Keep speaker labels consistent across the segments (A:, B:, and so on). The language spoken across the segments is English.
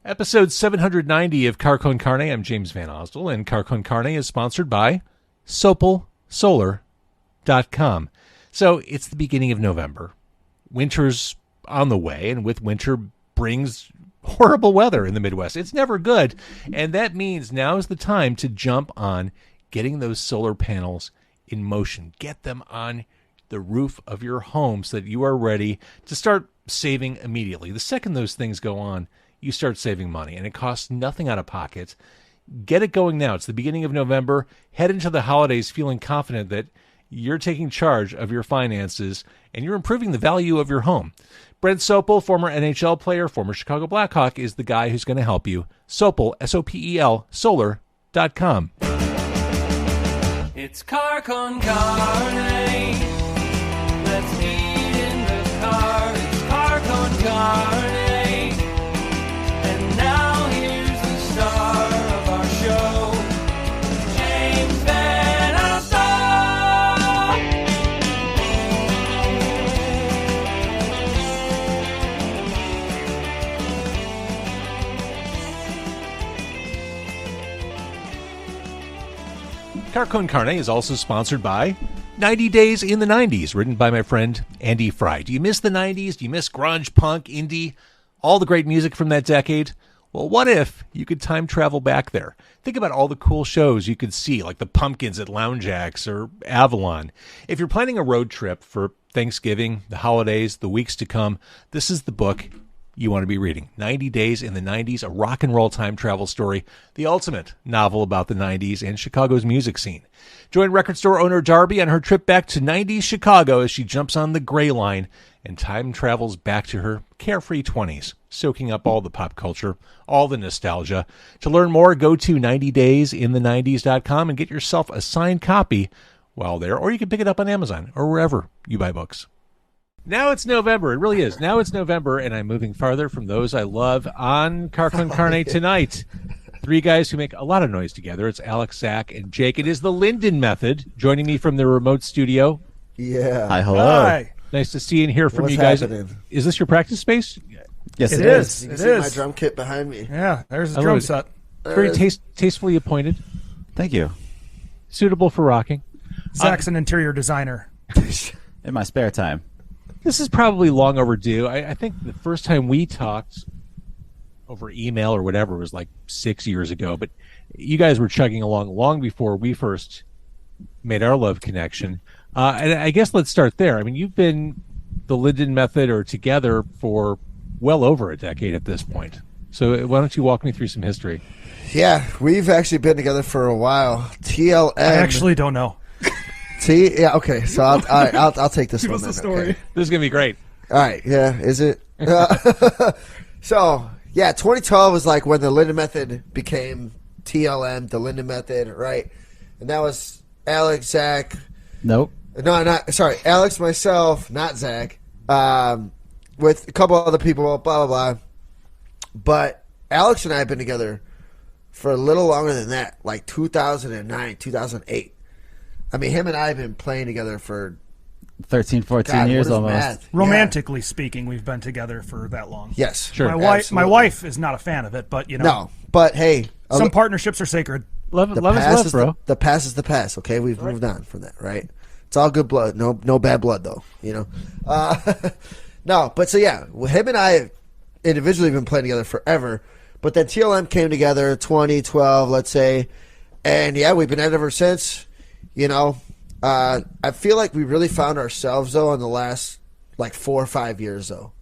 A: Episode 790 of Car Con Carne. I'm James Van Osdell, and Car Con Carne is sponsored by SopalSolar.com. So it's the beginning of November. Winter's on the way, and with winter brings horrible weather in the Midwest. It's never good, and that means now is the time to jump on getting those solar panels in motion. Get them on the roof of your home so that you are ready to start saving immediately. The second those things go on, you start saving money, and it costs nothing out of pocket. Get it going now. It's the beginning of November. Head into the holidays feeling confident that you're taking charge of your finances and you're improving the value of your home. Brent Sopel, former NHL player, former Chicago Blackhawk, is the guy who's going to help you. Sopel, S-O-P-E-L, solar.com.
B: It's Car Con Carne. Let's eat in the car. It's Car Con Carne. And now here's the star of our show, James Van Osdell.
A: Car Con Carne is also sponsored by 90 Days in the 90s, written by my friend Andy Fry. Do you miss the 90s? Do you miss grunge, punk, indie, all the great music from that decade? Well, what if you could time travel back there? Think about all the cool shows you could see, like the Pumpkins at Lounge Acts or Avalon. If you're planning a road trip for Thanksgiving, the holidays, the weeks to come, this is the book you want to be reading. 90 Days in the 90s, a rock and roll time travel story, the ultimate novel about the 90s and Chicago's music scene. Join record store owner Darby on her trip back to 90s Chicago as she jumps on the gray line and time travels back to her carefree 20s, soaking up all the pop culture, all the nostalgia. To learn more, go to 90daysinthe90s.com and get yourself a signed copy while there, or you can pick it up on Amazon or wherever you buy books. Now it's November. It really is. Now it's November, and I'm moving farther from those I love on Car Con Carne tonight. Three guys who make a lot of noise together. It's Alex, Xack, and Jake. It is the Linden Method, joining me from the remote studio.
C: Yeah.
D: Hi, hello.
A: Hi. Nice to see and hear from you guys.
C: Happening?
A: Is this your practice space?
D: Yes,
C: It is. You can see my drum kit behind me.
D: Yeah, there's the
A: I
D: drum
A: love it.
D: set.
A: Very tastefully appointed,
D: Thank you.
A: suitable for rocking.
D: Zach's an interior designer. In my spare time.
A: This is probably long overdue. I think the first time we talked over email or whatever was like 6 years ago, but you guys were chugging along long before we first made our love connection. And I guess let's start there. I mean, you've been the Linden Method or together for well over a decade at this point. So why don't you walk me through some history?
C: Yeah, we've actually been together for a while. TLM.
D: I actually don't know.
C: Yeah, okay. So I'll take this
D: Give
C: one.
D: us the
C: then,
D: story.
C: okay.
A: This is going to be great.
C: All right. Yeah. Is it? So yeah, 2012 was like when the Linden Method became TLM, the Linden Method, right? And that was Alex, Zach.
D: Nope.
C: No, not sorry. Alex, myself, not Zach. With a couple other people. Blah blah blah. But Alex and I have been together for a little longer than that, like 2009, 2008. I mean, him and I have been playing together for
D: 13, 14
C: God,
D: years
C: what is
D: almost.
C: math?
E: Romantically speaking, we've been together for that long.
C: Yes.
A: Sure.
E: My
C: Absolutely.
E: wife is not a fan of it, but you know,
C: No, but hey,
E: some partnerships are sacred.
A: Love
C: the
A: is
C: past
A: love,
C: is
A: bro.
C: the past is the past. Okay, we've moved on from that, right? It's all good blood. No bad blood though. You know. No, but so yeah, him and I have individually been playing together forever. But then TLM came together 2012, let's say, and yeah, we've been at it ever since. You know, I feel like we really found ourselves though in the last like 4 or 5 years though.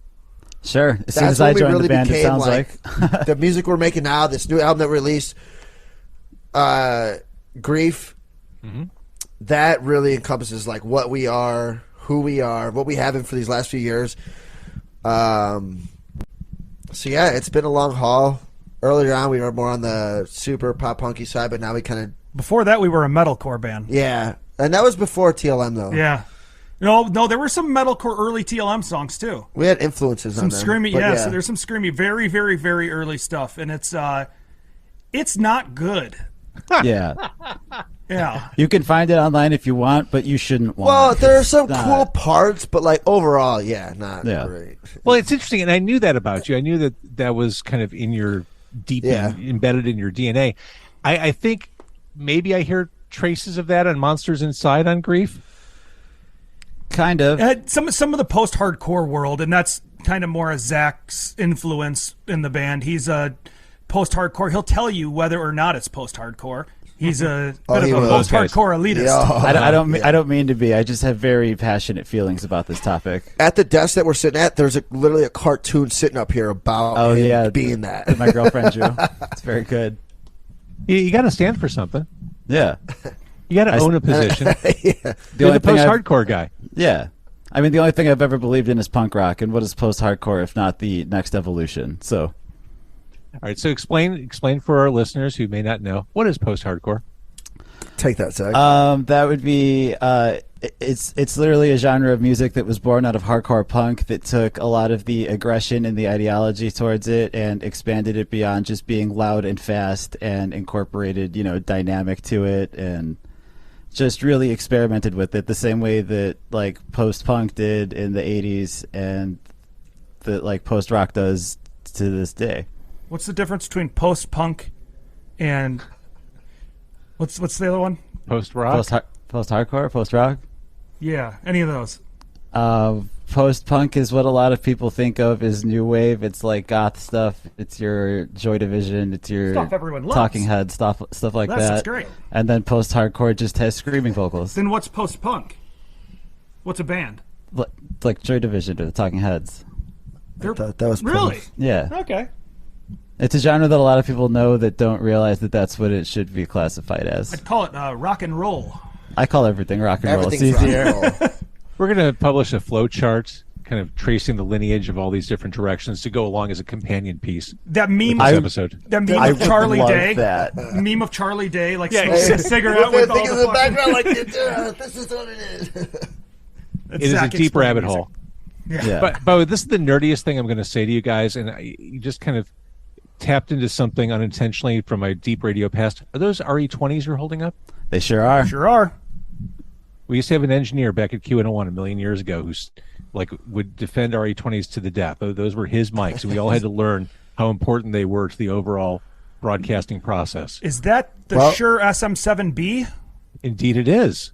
D: Sure. As soon
C: That's
D: as I
C: when we
D: joined
C: really
D: the band, it
C: became
D: sounds like.
C: the music we're making now, this new album that we released, Grief.
A: Mm-hmm.
C: That really encompasses like what we are, who we are, what we have been for these last few years. So yeah, it's been a long haul. Earlier on, we were more on the super pop punky side, but now we kind of
E: Before that, we were a metalcore band.
C: yeah, and that was before TLM though.
E: Yeah. No, there were some metalcore early TLM songs too.
C: We had influences
E: Some
C: on them.
E: screamy,
C: but
E: yeah. So there's some screamy, very, very, very early stuff, and it's not good.
D: Yeah.
E: Yeah.
D: You can find it online if you want, but you shouldn't want
C: Well,
D: it.
C: there are some
D: It's not-
C: cool parts, but like overall, yeah, not
D: Yeah.
C: great.
A: Well, it's interesting, and I knew that about you. I knew that was kind of in your deep
C: Yeah.
A: embedded in your DNA. I think maybe I hear traces of that on Monsters Inside on Grief.
D: Kind of.
E: Some of the post-hardcore world, and that's kind of more a Xack's influence in the band. He's a post-hardcore. He'll tell you whether or not it's post-hardcore. He's a bit of a post-hardcore elitist.
C: Yeah.
D: I don't mean to be. I just have very passionate feelings about this topic.
C: At the desk that we're sitting at, there's literally a cartoon sitting up here about him being that.
D: My girlfriend drew. It's very good.
A: You got to stand for something.
D: Yeah.
A: You got to own a position.
C: Yeah.
A: You're the post-hardcore guy.
D: Yeah. I mean, the only thing I've ever believed in is punk rock, and what is post-hardcore if not the next evolution? So,
A: all right. So explain for our listeners who may not know, what is post-hardcore?
C: Take that, Zach.
D: that would be it's literally a genre of music that was born out of hardcore punk that took a lot of the aggression and the ideology towards it and expanded it beyond just being loud and fast and incorporated, dynamic to it and just really experimented with it the same way that like post-punk did in the 80s and that like post-rock does to this day.
E: What's the difference between post-punk and what's the other one?
A: Post-rock?
D: Post-hardcore? Post-rock?
E: Yeah, any of those.
D: Post-punk is what a lot of people think of as new wave. It's like goth stuff. It's your Joy Division. It's your
E: Stuff everyone loves.
D: Talking Heads, stuff like that.
E: That's great.
D: And then post-hardcore just has screaming vocals.
E: Then what's post-punk? What's a band?
D: Like Joy Division or the Talking Heads.
C: That was
E: Really?
D: Yeah.
E: Okay.
D: It's a genre that a lot of people know that don't realize that that's what it should be classified as.
E: I'd call it rock and roll.
D: I call everything rock and roll. It's
C: Everything's rock
D: easier.
C: and roll.
A: We're going to publish a flow chart, kind of tracing the lineage of all these different directions to go along as a companion piece.
E: That meme,
A: This episode.
E: that meme
D: I
E: of Charlie
D: love
E: Day.
D: that.
E: Meme of Charlie Day, like
A: Yeah,
E: smoking a cigarette with all
C: Think of the
E: the fucking...
C: background like this is what it is.
A: It is a
E: Zach
A: deep rabbit
E: music.
A: hole.
D: Yeah.
A: But this is the nerdiest thing I'm going to say to you guys, and you just kind of tapped into something unintentionally from my deep radio past. Are those RE20s you're holding up?
D: They sure are.
E: Sure are.
A: We used to have an engineer back at QN01 a million years ago who's like would defend RE20s to the death. Those were his mics, and we all had to learn how important they were to the overall broadcasting process.
E: Is that the Shure SM7B?
A: Indeed, it is.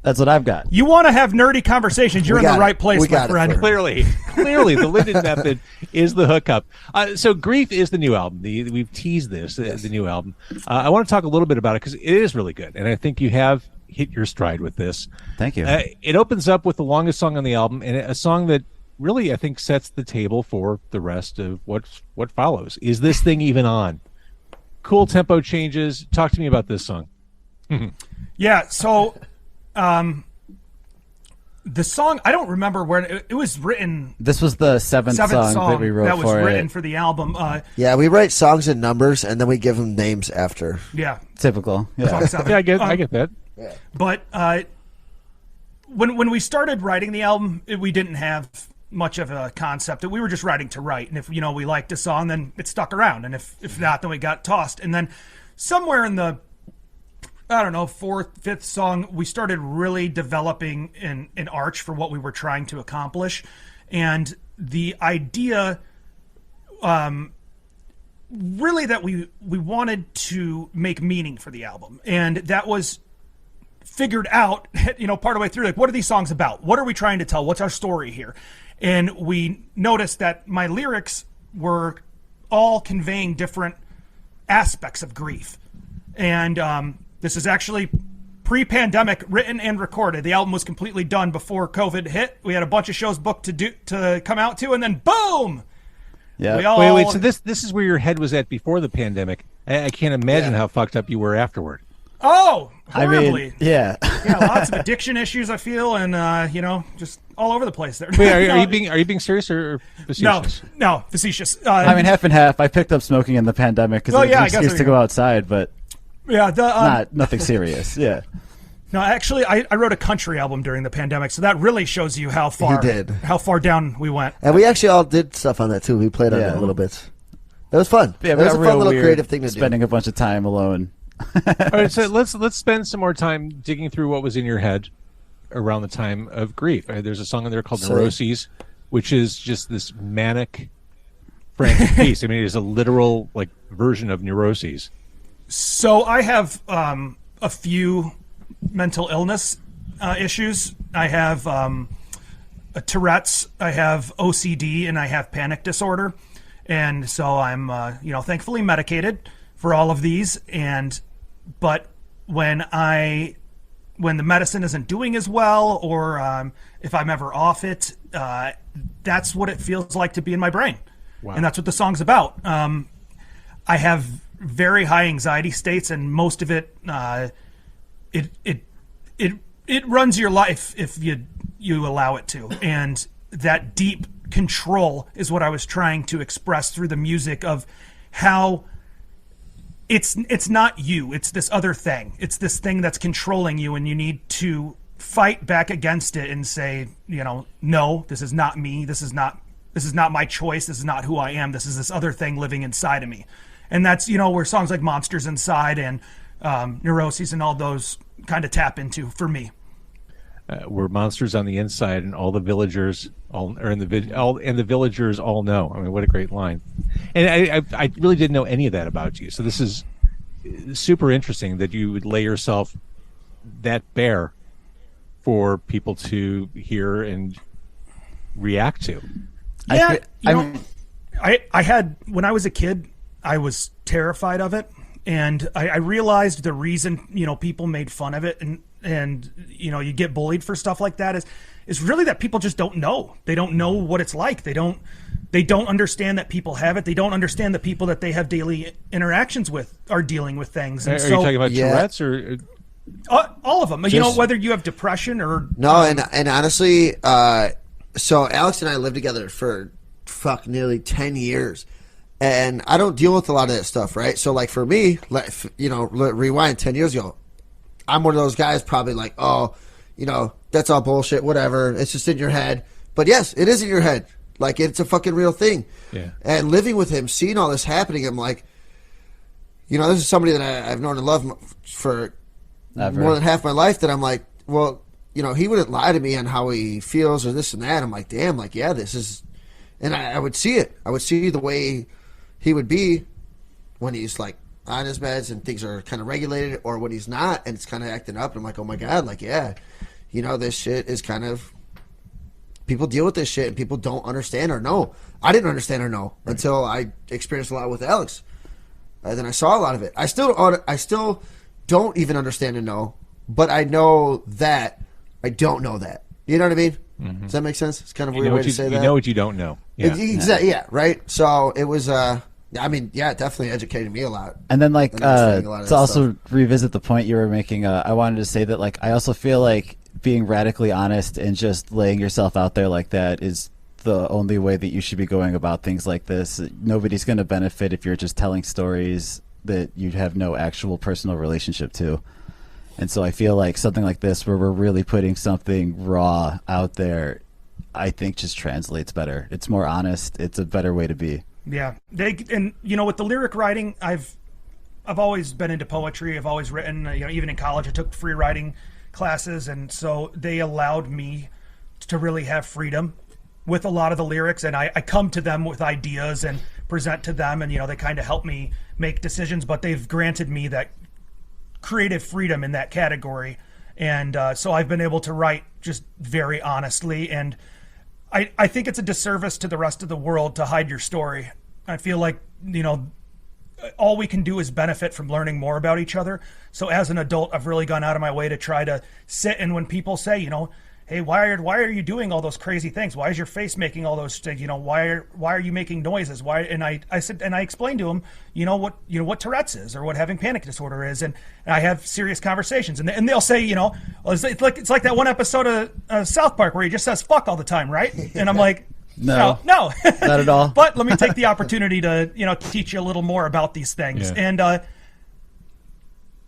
D: That's what I've got.
E: You want to have nerdy conversations, you're in the right place, my friend.
A: Clearly, the Linden Method is the hookup. So Grief is the new album. We've teased this, the new album. I want to talk a little bit about it because it is really good, and I think you have hit your stride with this.
D: Thank you.
A: It opens up with the longest song on the album, and a song that really, I think, sets the table for the rest of what follows. Is this thing even on? Cool tempo changes. Talk to me about this song.
E: Yeah, so the song, I don't remember where it was written.
D: This was the seventh song that we wrote
E: that was
D: for
E: written
D: it.
E: for the album.
C: Yeah, we write songs and numbers, and then we give them names after.
E: Yeah,
D: Typical. Yeah.
E: song 7.
A: Yeah, I get that.
E: But when we started writing the album, we didn't have much of a concept. We were just writing to write, and if we liked a song, then it stuck around, and if not, then we got tossed. And then somewhere in the fourth, fifth song, we started really developing an arch for what we were trying to accomplish, and the idea, really, that we wanted to make meaning for the album, and that was figured out, part of the way through, like, what are these songs about? What are we trying to tell? What's our story here? And we noticed that my lyrics were all conveying different aspects of grief. And this is actually pre-pandemic, written and recorded. The album was completely done before COVID hit. We had a bunch of shows booked to come out to, and then boom!
D: Yeah.
A: Wait. So this is where your head was at before the pandemic. I can't imagine how fucked up you were afterward.
E: Oh, horribly.
D: I mean, yeah.
E: Yeah, lots of addiction issues, I feel, and just all over the place there.
A: Wait, are you being serious or facetious?
E: No, facetious.
D: I mean, half and half. I picked up smoking in the pandemic because it was an excuse to go outside, but nothing serious. Yeah.
E: No, actually, I wrote a country album during the pandemic, so that really shows you how far down we went.
C: And we actually all did stuff on that too. We played on it a little bit. It was fun.
D: Yeah,
C: it was a fun little creative thing to do.
D: Spending a bunch of time alone.
A: All right, so let's spend some more time digging through what was in your head around the time of Grief. There's a song in there called Neuroses, which is just this manic frantic piece? I mean, it is a literal like version of neuroses.
E: So I have a few mental illness issues. I have a Tourette's, I have OCD, and I have panic disorder. And so I'm, thankfully medicated for all of these. But when the medicine isn't doing as well, or if I'm ever off it, that's what it feels like to be in my brain.
A: Wow.
E: And that's what the song's about. I have very high anxiety states, and most of it, it runs your life if you allow it to. And that deep control is what I was trying to express through the music of how it's not you, it's this other thing. It's this thing that's controlling you, and you need to fight back against it and say, no, this is not me. This is not my choice. This is not who I am. This is this other thing living inside of me. And that's, where songs like Monsters Inside and Neuroses and all those kind of tap into for me.
A: We're monsters on the inside, and all the villagers the villagers all know. I mean, what a great line! And I really didn't know any of that about you. So this is super interesting that you would lay yourself that bare for people to hear and react to.
E: Yeah, I had, when I was a kid, I was terrified of it, and I realized the reason people made fun of it and you get bullied for stuff like that is really that people just don't know. They don't know what it's like. They don't understand that people have it. They don't understand the people that they have daily interactions with are dealing with things. And
A: are you talking about Tourette's or
E: all of them? Whether you have depression or
C: no, and honestly, so Alex and I lived together for nearly 10 years. And I don't deal with a lot of that stuff, right? So, like, for me, rewind 10 years ago, I'm one of those guys probably like, oh, that's all bullshit, whatever. It's just in your head. But, yes, it is in your head. Like, it's a fucking real thing.
A: Yeah.
C: And living with him, seeing all this happening, I'm like, this is somebody that I've known and loved for more than half my life, that I'm like, well, he wouldn't lie to me on how he feels or this and that. I'm like, damn, like, yeah, this is... And I would see it. I would see the way he would be when he's like on his meds and things are kind of regulated, or when he's not and it's kind of acting up. And I'm like, oh my God, like, yeah, this shit is kind of, people deal with this shit and people don't understand or know. I didn't understand or know until I experienced a lot with Alex. And then I saw a lot of it. I still don't even understand and know, but I know that I don't know that. You know what I mean? Mm-hmm. Does that make sense? It's kind of a weird way to say that.
A: You know what you don't know.
C: Yeah. Exactly. Yeah. Right. So it was. It definitely educated me a lot.
D: And then, like, to also revisit the point you were making, I wanted to say that, like, I also feel like being radically honest and just laying yourself out there like that is the only way that you should be going about things like this. Nobody's going to benefit if you're just telling stories that you'd have no actual personal relationship to. And so I feel like something like this, where we're really putting something raw out there, I think just translates better. It's more honest. It's a better way to be.
E: Yeah. With the lyric writing, I've always been into poetry. I've always written, even in college, I took free writing classes. And so they allowed me to really have freedom with a lot of the lyrics. And I come to them with ideas and present to them. And, they kind of help me make decisions, but they've granted me that creative freedom in that category. And so I've been able to write just very honestly. And I think it's a disservice to the rest of the world to hide your story. I feel like, all we can do is benefit from learning more about each other. So as an adult, I've really gone out of my way to try to sit, and when people say, hey, why are you doing all those crazy things? Why is your face making all those things? Why are you making noises? Why? And I said, and I explained to them, what Tourette's is, or what having panic disorder is, and I have serious conversations, and they'll say, well, it's like that one episode of South Park where he just says fuck all the time, right? And I'm like, no,
D: not at all.
E: But let me take the opportunity to teach you a little more about these things, and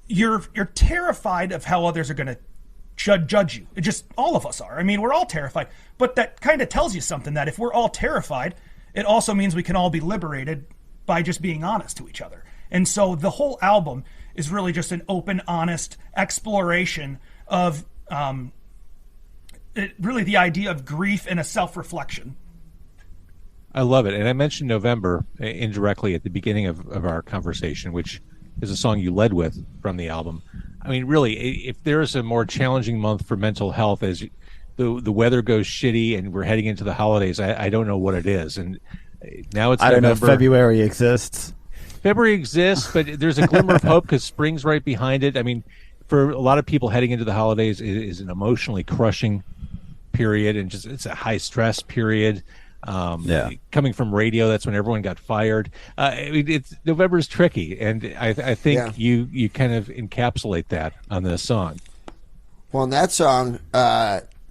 E: you're terrified of how others are going to judge you. It just, all of us are. I mean, we're all terrified. But that kind of tells you something, that if we're all terrified, it also means we can all be liberated by just being honest to each other. And so the whole album is really just an open, honest exploration of really the idea of grief and a self-reflection.
A: I love it. And I mentioned November indirectly at the beginning of our conversation, which is a song you led with from the album. I mean, really, if there is a more challenging month for mental health as the weather goes shitty and we're heading into the holidays, I don't know what it is. And now it's
D: I don't know if
A: November.
D: February exists.
A: February exists, but there's a glimmer of hope because spring's right behind it. I mean, for a lot of people, heading into the holidays is an emotionally crushing period, and just it's a high stress period. Coming from radio, that's when everyone got fired. November's tricky, and I think you kind of encapsulate that on this song.
C: Well, in that song,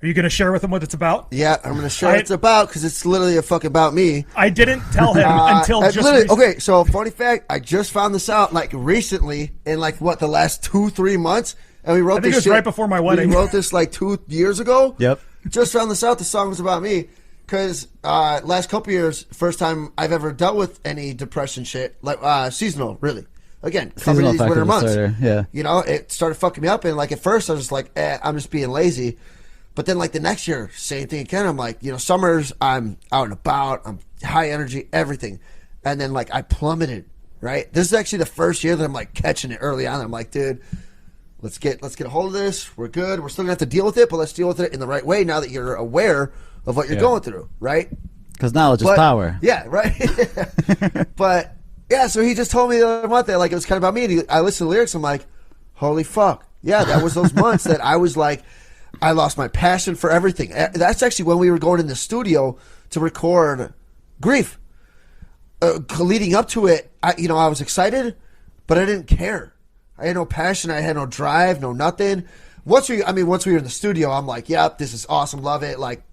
E: Are you going to share with him what it's about?
C: yeah, I'm going to share what it's about because it's literally a fuck about me.
E: I didn't tell him until
C: I
E: just
C: literally- okay, so funny fact, I just found this out like recently in like what, the last 2-3 months, and we wrote
E: I think
C: this
E: it was
C: shit-
E: right before my wedding.
C: We wrote this like 2 years ago.
D: Yep.
C: Just found this out. The song was about me because last couple years, first time I've ever dealt with any depression shit, like seasonal, really. Again, coming
D: Seasonal
C: to these winter
D: affective
C: months.
D: disorder, yeah.
C: You know, it started fucking me up, and like at first I was just like, I'm just being lazy. But then like the next year, same thing again. I'm like, you know, summers I'm out and about, I'm high energy, everything. And then like I plummeted, right? This is actually the first year that I'm like catching it early on. I'm like, dude, let's get a hold of this. We're good. We're still gonna have to deal with it, but let's deal with it in the right way now that you're aware of what you're going through, right?
D: Because knowledge is power.
C: Yeah, right. But yeah, so he just told me the other month that like it was kind of about me. And I listened to the lyrics. I'm like, holy fuck, yeah, that was those months that I was like, I lost my passion for everything. That's actually when we were going in the studio to record Grief. Leading up to it, I was excited, but I didn't care. I had no passion. I had no drive, no nothing. Once we were in the studio, I'm like, yep, this is awesome, love it. Like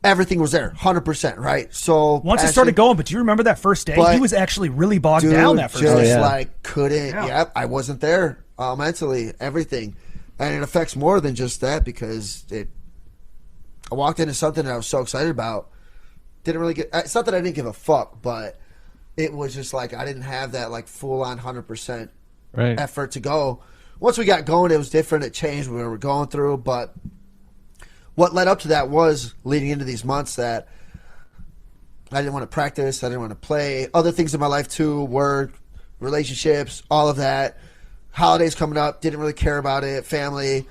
C: everything was there, 100%, right? So
E: Once it started going, but do you remember that first day?
C: But-
E: He was actually really bogged
C: dude,
E: down that first
C: just
E: day.
C: like couldn't.
E: Yeah.
C: Yep, I wasn't there mentally, everything, and it affects more than just that because I walked into something that I was so excited about. Didn't really get. It's not that I didn't give a fuck, but it was just like I didn't have that like full on 100%
A: Right.
C: effort to go. Once we got going, it was different. It changed what we were going through, but what led up to that was leading into these months that I didn't want to practice. I didn't want to play. Other things in my life too, work, relationships, all of that. Holidays coming up, didn't really care about it. Family.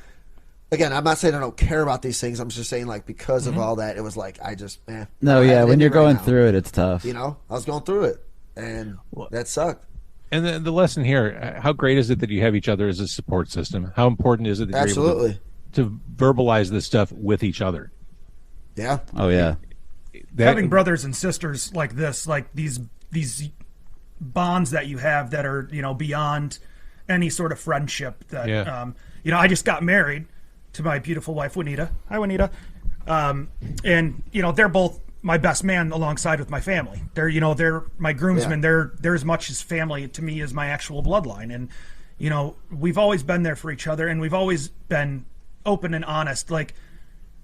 C: Again, I'm not saying I don't care about these things. I'm just saying like because of all that, it was like I just
D: No,
C: I don't
D: yeah,
C: have it
D: when
C: in
D: you're
C: me right
D: going
C: now.
D: through it, it's tough.
C: You know, I was going through it, and that sucked.
A: And the lesson here, how great is it that you have each other as a support system? How important is it that you're able
C: Absolutely.
A: to verbalize this stuff with each other?
C: Yeah.
D: Oh, yeah.
E: Having brothers and sisters like this, like these bonds that you have that are, beyond any sort of friendship that, I just got married to my beautiful wife, Juanita. Hi, Juanita. And, they're both my best man alongside with my family. They're my groomsmen.
C: Yeah.
E: They're as much as family to me as my actual bloodline. And, we've always been there for each other, and we've always been open and honest. Like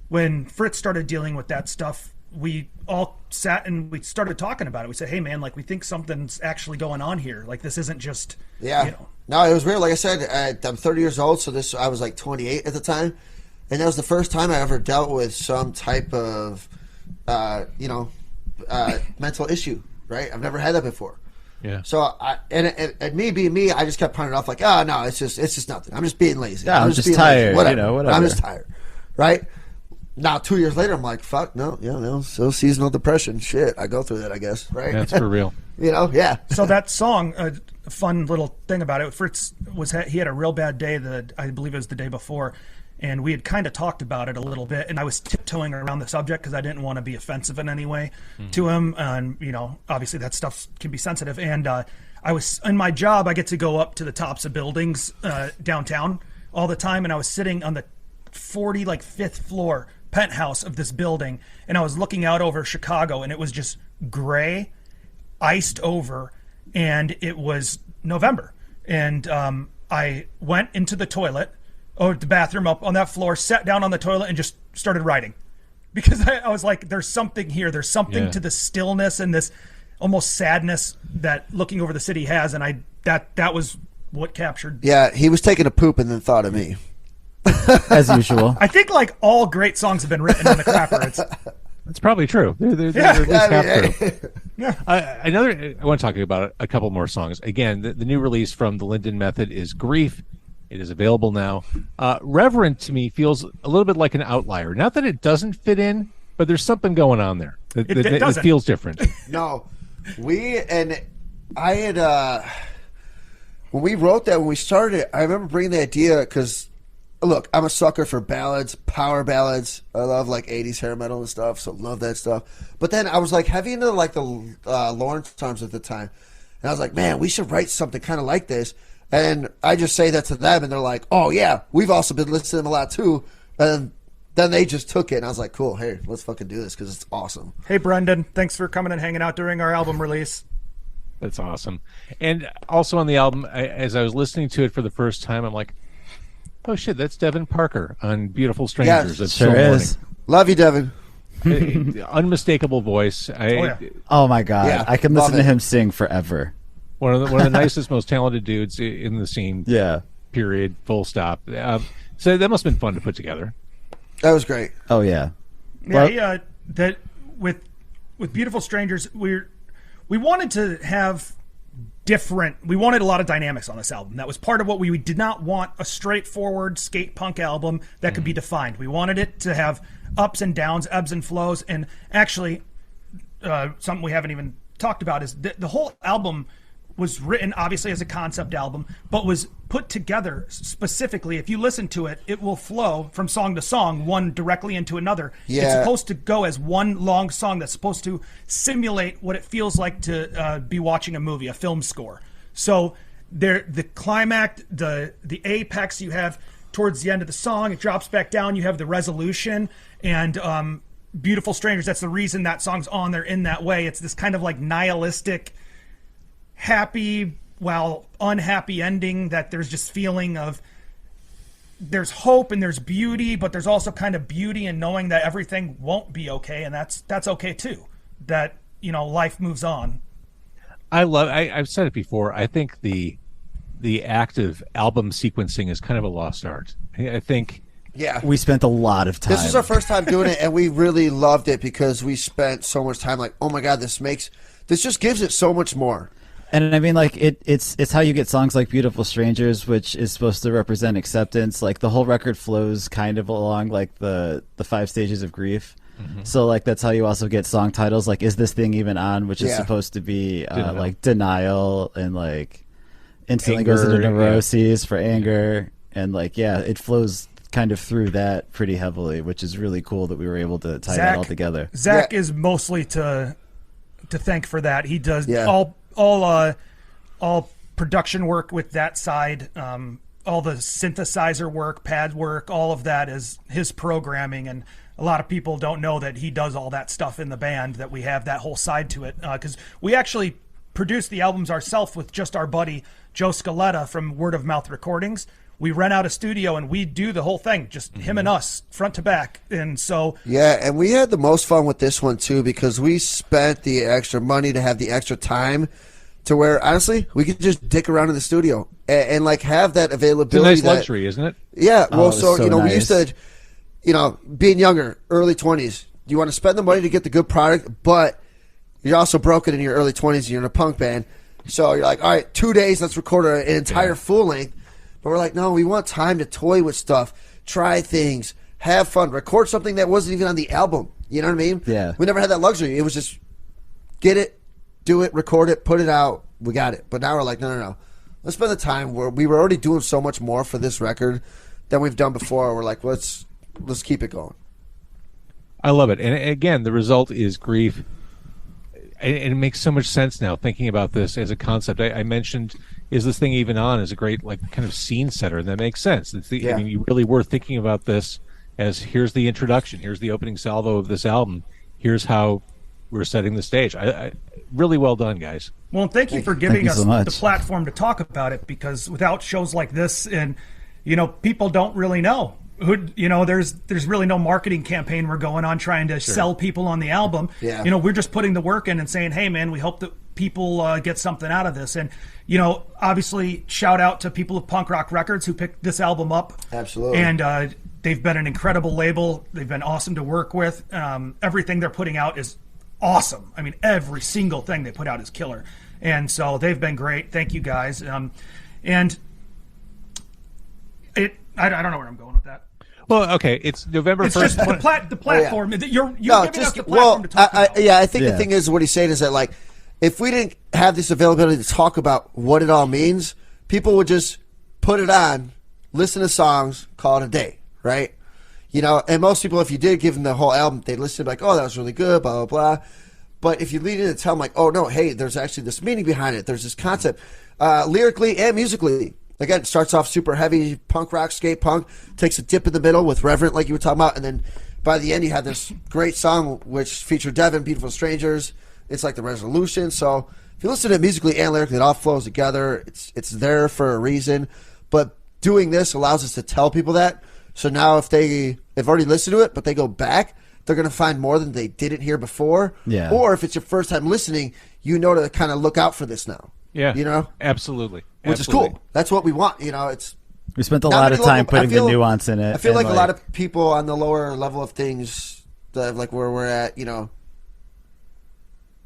E: when Fritz started dealing with that stuff, we all sat and we started talking about it. We said, hey man, like we think something's actually going on here. Like this isn't just,
C: No, it was real. Like I said, I'm 30 years old, so I was like 28 at the time, and that was the first time I ever dealt with some type of, mental issue. Right? I've never had that before.
A: Yeah.
C: So and me being me, I just kept punting it off like, oh no, it's just nothing. I'm just being lazy.
D: Yeah, I'm just
C: being
D: tired,
C: lazy.
D: whatever.
C: I'm just tired. Right? Now 2 years later, I'm like, fuck no, so seasonal depression. Shit, I go through that, I guess. Right?
A: That's for real.
C: Yeah.
E: So that song, a fun little thing about it, Fritz he had a real bad day I believe it was the day before, and we had kind of talked about it a little bit, and I was tiptoeing around the subject because I didn't want to be offensive in any way to him, and obviously that stuff can be sensitive. And I was in my job, I get to go up to the tops of buildings downtown all the time, and I was sitting on the 5th floor penthouse of this building, and I was looking out over Chicago, and it was just gray, iced over, and it was November. And I went into the bathroom up on that floor, sat down on the toilet, and just started writing. Because I was like, there's something here. There's something to the stillness and this almost sadness that looking over the city has, and that was what captured.
C: Yeah, he was taking a poop and then thought of me.
D: As usual.
E: I think like all great songs have been written in the crapper.
A: That's probably true. They're at least half true. I want to talk about a couple more songs. Again, the new release from the Linden Method is Grief. It is available now. Reverend to me feels a little bit like an outlier. Not that it doesn't fit in, but there's something going on there. It feels different.
C: No, I had when we wrote that, when we started it, I remember bringing the idea because, look, I'm a sucker for ballads, power ballads. I love like 80s hair metal and stuff, so love that stuff. But then I was like heavy into like the Lawrence Arms at the time. And I was like, man, we should write something kind of like this. And I just say that to them, and they're like, oh, yeah, we've also been listening to them a lot, too. And then they just took it, and I was like, cool, hey, let's fucking do this because it's awesome.
E: Hey, Brendan, thanks for coming and hanging out during our album release.
A: That's awesome. And also on the album, as I was listening to it for the first time, I'm like, oh, shit, that's Devin Parker on Beautiful Strangers.
C: Yes,
A: that's
D: sure is.
C: Love you, Devin.
A: Unmistakable voice.
D: Oh, my God.
C: Yeah,
D: I can listen to him sing forever.
A: One of the nicest, most talented dudes in the scene.
D: Yeah.
A: Period. Full stop. So that must have been fun to put together.
C: That was great.
D: Oh, yeah.
E: Yeah, that with Beautiful Strangers, we wanted to have we wanted a lot of dynamics on this album. That was part of what we did not want a straightforward skate punk album that could be defined. We wanted it to have ups and downs, ebbs and flows, and actually something we haven't even talked about is the whole album was written obviously as a concept album, but was put together specifically. If you listen to it, it will flow from song to song, one directly into another.
C: Yeah.
E: It's supposed to go as one long song that's supposed to simulate what it feels like to be watching a movie, a film score. So the climax, the apex you have towards the end of the song, it drops back down, you have the resolution, and Beautiful Strangers, that's the reason that song's on there in that way. It's this kind of like nihilistic, happy while unhappy ending, that there's just feeling of there's hope and there's beauty, but there's also kind of beauty in knowing that everything won't be okay, and that's okay too, that life moves on.
A: I've said it before, I think the active album sequencing is kind of a lost art. I think
D: we spent a lot of time.
C: This was our first time doing it, and we really loved it because we spent so much time like, oh my God, this just gives it so much more.
D: And I mean, like, it's how you get songs like Beautiful Strangers, which is supposed to represent acceptance. Like, the whole record flows kind of along, like, the 5 stages of grief. Mm-hmm. So, like, that's how you also get song titles, like, Is This Thing Even On? Which is supposed to be, like, denial, and, like, instantly
A: anger,
D: goes into neuroses for anger. And, like, it flows kind of through that pretty heavily, which is really cool that we were able to tie that all together.
E: Zach is mostly to thank for that. He does all production work with that side, all the synthesizer work, pad work, all of that is his programming, and a lot of people don't know that he does all that stuff in the band, that we have that whole side to it, because we actually produced the albums ourselves with just our buddy Joe Scaletta from Word of Mouth Recordings. We rent out a studio and we do the whole thing, just him and us, front to back. And so
C: and we had the most fun with this one too, because we spent the extra money to have the extra time to where, honestly, we could just dick around in the studio and like have that availability.
A: It's a nice luxury, isn't it?
C: Yeah. Well, so
D: nice.
C: We used to, being younger, early 20s, you want to spend the money to get the good product, but you're also broken in your early 20s and you're in a punk band. So you're like, all right, 2 days, let's record an entire full length. But we're like, no, we want time to toy with stuff, try things, have fun, record something that wasn't even on the album. You know what I mean?
D: Yeah.
C: We never had that luxury. It was just get it, do it, record it, put it out. We got it. But now we're like, no. Let's spend the time where we were already doing so much more for this record than we've done before. We're like, let's keep it going.
A: I love it. And again, the result is Grief. And it makes so much sense now thinking about this as a concept. I mentioned Is This Thing Even On is a great kind of scene setter, and that makes sense. I mean, you really were thinking about this as here's the introduction, here's the opening salvo of this album, here's how we're setting the stage. I really well done, guys.
E: Well, thank you for giving us
D: so much.
E: the platform to talk about it, because without shows like this, and people don't really know. There's really no marketing campaign we're going on trying to sell people on the album.
C: Yeah.
E: We're just putting the work in and saying, hey man, we hope that people get something out of this. And obviously shout out to people of Punk Rock Records who picked this album up.
C: Absolutely.
E: And They've been an incredible label. They've been awesome to work with. Everything they're putting out is awesome. I mean, every single thing they put out is killer. And so they've been great. Thank you guys. And I don't know where I'm going with that.
A: Well, okay, it's November 1st.
E: It's just the platform.
C: Oh, yeah.
E: You're
C: No,
E: giving us
C: just
E: the platform to talk about.
C: I think the thing is what he's saying is that like if we didn't have this availability to talk about what it all means, people would just put it on, listen to songs, call it a day, right? You know, and most people, if you did give them the whole album, they'd listen like, oh, that was really good, blah, blah, blah. But if you lead in and tell them like, oh, no, hey, there's actually this meaning behind it. There's this concept, lyrically and musically. Again, it starts off super heavy punk rock, skate punk, takes a dip in the middle with Reverent, like you were talking about, and then by the end you have this great song which featured Devin, Beautiful Strangers. It's like the resolution. So if you listen to it musically and lyrically, it all flows together. It's there for a reason. But doing this allows us to tell people that. So now if they've already listened to it, but they go back, they're going to find more than they didn't hear before.
D: Yeah.
C: Or if it's your first time listening, you know to kind of look out for this now.
A: Yeah.
C: You know?
A: Absolutely.
C: Which is cool. That's what we want. You know,
D: we spent a lot of time putting the nuance in it.
C: I feel like a lot of people on the lower level of things, like where we're at, you know,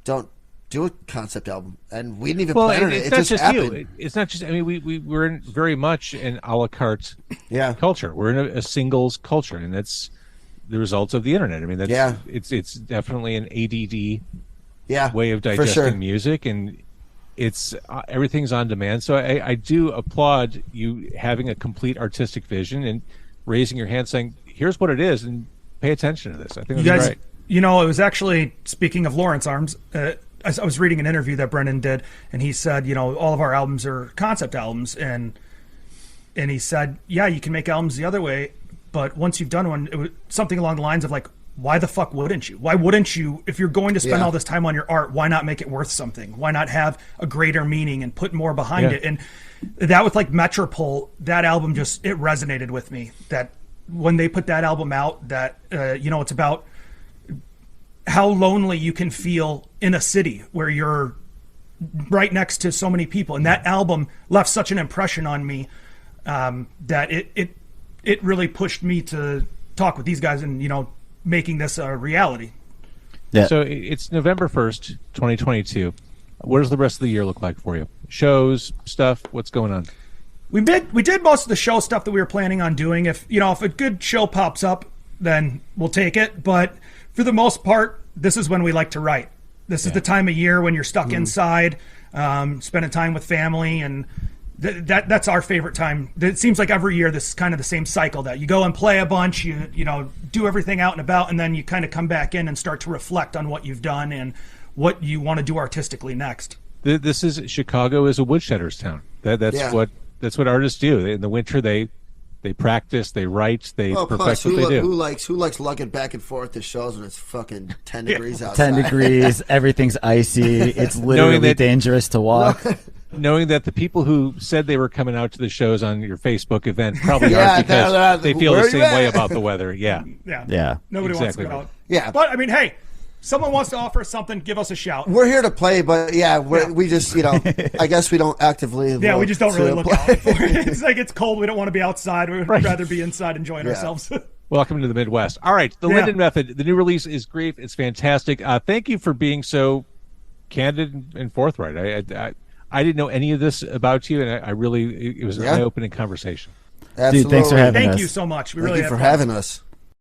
C: don't do a concept album, and we didn't even plan on it. It just happened.
A: It's not just. I mean, we're in very much an a la carte culture. We're in a singles culture, and that's the result of the internet. I mean, that's it's definitely an ADD way of digesting music, and it's everything's on demand. So I do applaud you having a complete artistic vision and raising your hand, saying, "Here's what it is," and pay attention to this. I think that's great.
E: You know, it was actually, speaking of Lawrence Arms, I was reading an interview that Brendan did, and he said, you know, all of our albums are concept albums, and he said, yeah, you can make albums the other way, but once you've done one, it was something along the lines of like, why the fuck wouldn't you? Why wouldn't you, if you're going to spend all this time on your art, why not make it worth something? Why not have a greater meaning and put more behind it? And that with like Metropole, that album just, it resonated with me, that when they put that album out, that, you know, it's about how lonely you can feel in a city where you're right next to so many people. And that album left such an impression on me that it really pushed me to talk with these guys and, you know, making this a reality.
A: Yeah. So it's November 1st, 2022. What does the rest of the year look like for you? Shows, stuff, what's going on?
E: We did most of the show stuff that we were planning on doing. If a good show pops up, then we'll take it. But for the most part, this is when we like to write. This is the time of year when you're stuck inside, spending time with family, and that's our favorite time. It seems like every year this is kind of the same cycle, that you go and play a bunch, you know, do everything out and about, and then you kind of come back in and start to reflect on what you've done and what you want to do artistically next.
A: This is Chicago is a woodshedder's town. That's what artists do. In the winter, they practice, they write, they perfect what they do.
C: Who likes lugging back and forth to shows when it's fucking 10 degrees outside?
D: 10 degrees, everything's icy. It's literally dangerous to walk.
A: Knowing that the people who said they were coming out to the shows on your Facebook event probably aren't, because they feel the same way about the weather. Yeah.
E: Nobody wants to go out.
C: Yeah.
E: But I mean, hey, someone wants to offer us something, give us a shout.
C: We're here to play, but we just, you know, I guess we don't actively
E: we just don't really look out for it. It's like it's cold. We don't want to be outside. We would rather be inside enjoying ourselves.
A: Welcome to the Midwest. All right, the Linden Method. The new release is Grief. It's fantastic. Thank you for being so candid and forthright. I didn't know any of this about you, and I really, it was an eye-opening conversation.
C: Absolutely.
D: Dude, thanks for having us.
E: Thank you so much. We really
C: Thank you for having us.